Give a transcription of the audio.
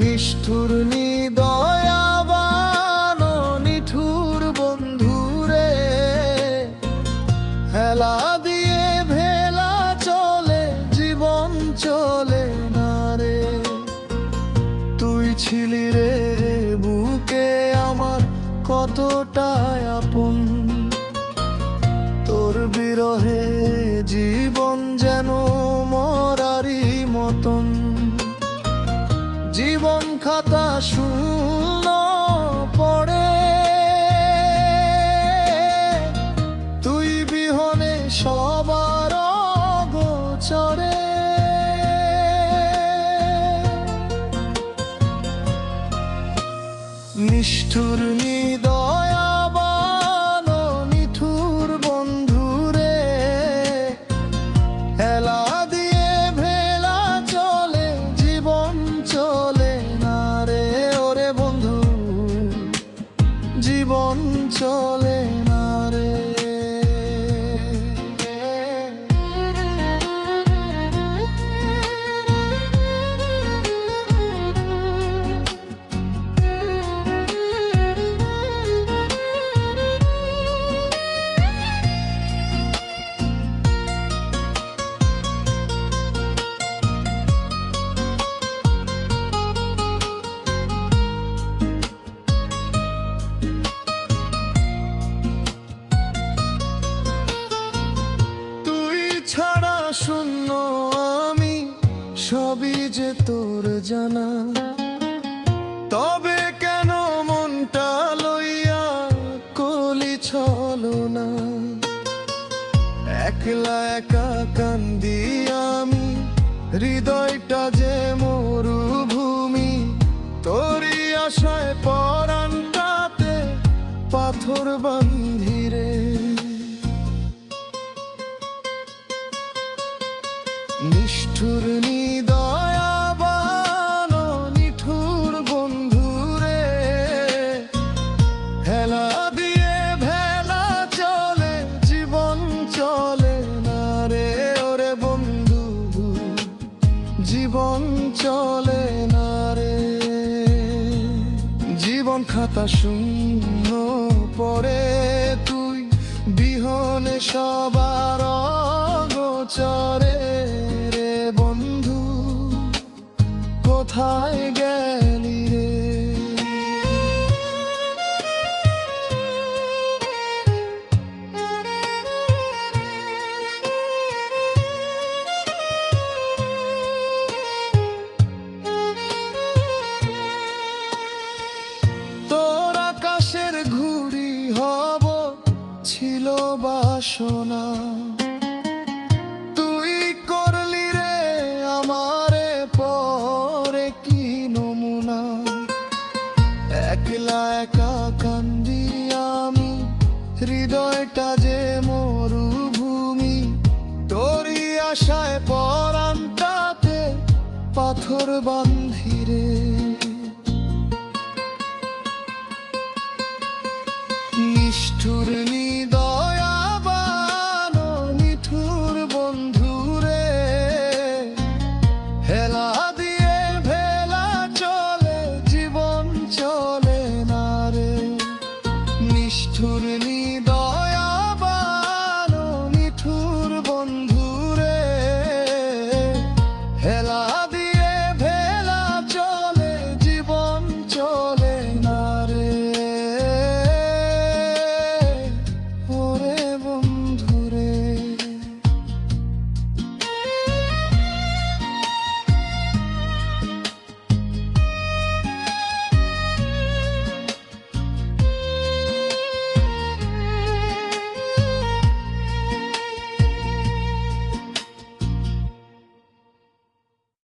নিষ্ঠুর নিদয়াবান নিঠুর বন্ধুরে, হেলা দিয়ে ভেলা চলে জীবন চলে না রে। তুই ছিলি রে বুকে আমার কতটাই আপন, তোর বিরহে জীবন যেন মরারি মতন। জীবন খাতা শূন্য পড়ে, তুই বিহনে সবার গোচরে। নিষ্ঠুর নিদয়াবান নিঠুর বন্ধুরে, হেলা দিয়ে ভেলা চলে জীবন চলে না রে। ওরে বন্ধু, জীবন চলে না রে। ছাড়া শূন্য আমি, সবই যে তোর জানা। তবে কেন মনটা লইয়া কলি ছলনা। একলা একা কান্দি আমি, হৃদয়টা যে মরুভূমি। তোরই আশায় পরাণটাতে পাথর বান্ধিরে। নিষ্ঠুর নিদয়াবান নিঠুর বন্ধুরে, হেলা দিয়ে ভেলা চলে জীবন চলে না রে। ওরে বন্ধু, জীবন চলে না রে। জীবন খাতা শূন্য পড়ে, তুই বিহনে সবার গোচরে। কোথায় গেলি রে? তোর আকাশের ঘুড়ি হব ছিল বাসনা। তুই করলি রে আমারে পরে কি নমুনা। একলা একা কান্দি আমি, হৃদয়টা যে মরুভূমি। তোরই আশায় পরাণটাতে পাথর বান্ধিরে।